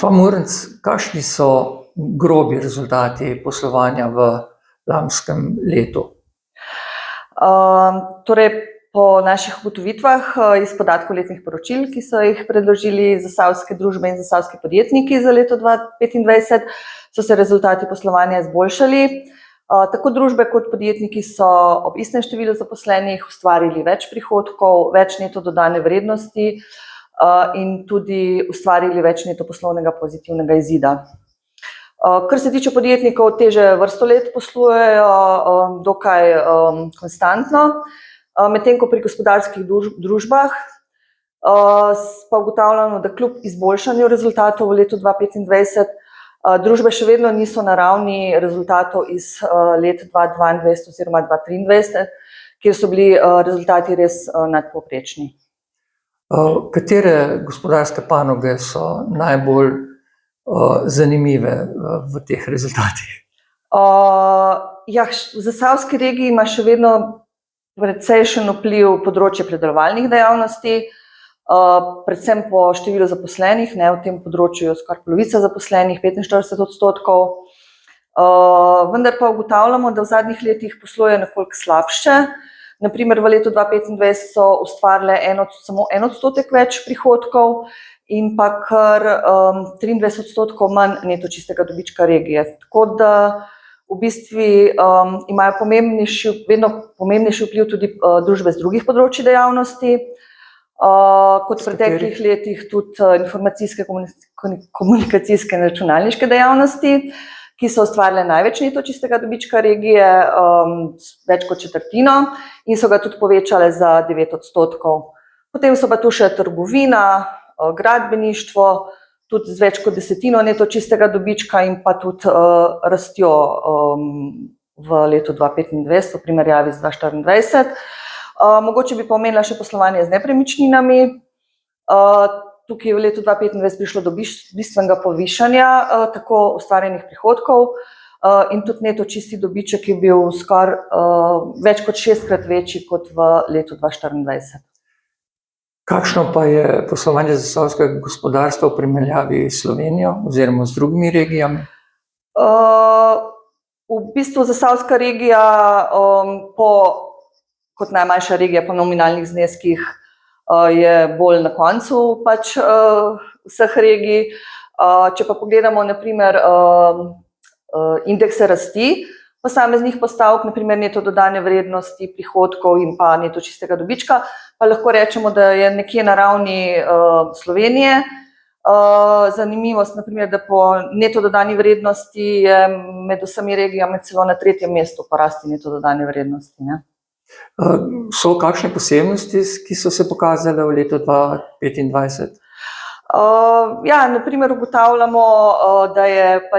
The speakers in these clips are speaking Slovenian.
Gospa Murnic, kakšni so grobi rezultati poslovanja v lanskem letu? Torej, po naših ugotovitvah iz podatkov letnih poročil, ki so jih predložili zasavske družbe in zasavski podjetniki za leto 2025, so se rezultati poslovanja izboljšali. Tako družbe kot podjetniki so ob istem številu zaposlenih ustvarili več prihodkov, več neto dodane vrednosti in tudi ustvarili več neto poslovnega pozitivnega izida. Kar se tiče podjetnikov, te že vrsto let poslujejo dokaj konstantno, medtem ko pri gospodarskih družbah pa ugotavljamo, da kljub izboljšanju rezultatov v letu 2025 družbe še vedno niso na ravni rezultatov iz let 2022 oziroma 2023, kjer so bili rezultati res nadpovprečni. Katere gospodarske panoge so najbolj zanimive v teh rezultatih? V zasavski regiji ima še vedno precejšen vpliv področje predelovalnih dejavnosti, predvsem po številu zaposlenih, v tem področju je skoraj polovica zaposlenih, 45%. Vendar pa ugotavljamo, da v zadnjih letih poslujejo nekoliko slabše. Na primer, v letu 2025 so ustvarile samo 1% več prihodkov in pa kar 23% manj neto čistega dobička regije. Tako da v bistvu imajo vedno pomembnejši vpliv tudi družbe z drugih področij dejavnosti, kot v preteklih letih tudi informacijske, komunikacijske in računalniške dejavnosti, ki so ustvarile največ neto čistega dobička regije, več kot četrtino, in so ga tudi povečale za 9%. Potem so pa tu še trgovina, gradbeništvo, tudi z več kot desetino neto čistega dobička in pa tudi rastjo v letu 2025 v primerjavi z 2024. Mogoče bi pa omenila še poslovanje z nepremičninami. Tukaj je v letu 2025 prišlo do bistvenega povišanja tako ustvarjenih prihodkov in tudi neto čisti dobiček je bil skoraj več kot 6-krat večji kot v letu 2024. Kakšno pa je poslovanje zasavskega gospodarstva v primerjavi s Slovenijo oziroma z drugimi regijami? V bistvu zasavska regija kot najmanjša regija po nominalnih zneskih je bolj na koncu vseh regij. Če pa pogledamo na primer indekse rasti posameznih postavk, na primer neto dodane vrednosti, prihodkov in pa neto čistega dobička, pa lahko rečemo, da je nekje na ravni Slovenije. Zanimivost, na primer, da po neto dodani vrednosti je med vsemi regijami celo na 3. mestu po rasti neto dodane vrednosti. So kakšne posebnosti, ki so se pokazale v letu 2025? Na primer ugotavljamo, da je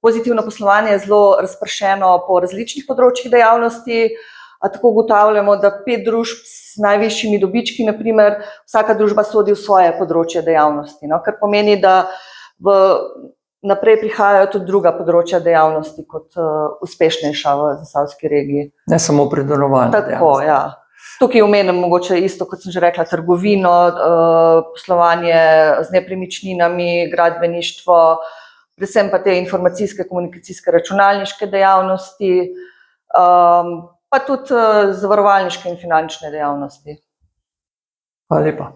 pozitivno poslovanje zelo razpršeno po različnih področjih dejavnosti. Tako ugotavljamo, da 5 družb s najvišjimi dobički, na primer, vsaka družba sodi v svoje področje dejavnosti, kar pomeni, da naprej prihajajo tudi druga področja dejavnosti kot uspešnejša v zasavski regiji. Ne samo predelovalna dejavnost. Tako, ja. Tukaj omenim mogoče isto, kot sem že rekla, trgovino, poslovanje z nepremičninami, gradbeništvo, predvsem pa te informacijske, komunikacijske, računalniške dejavnosti, pa tudi zavarovalniške in finančne dejavnosti. Hvala lepa.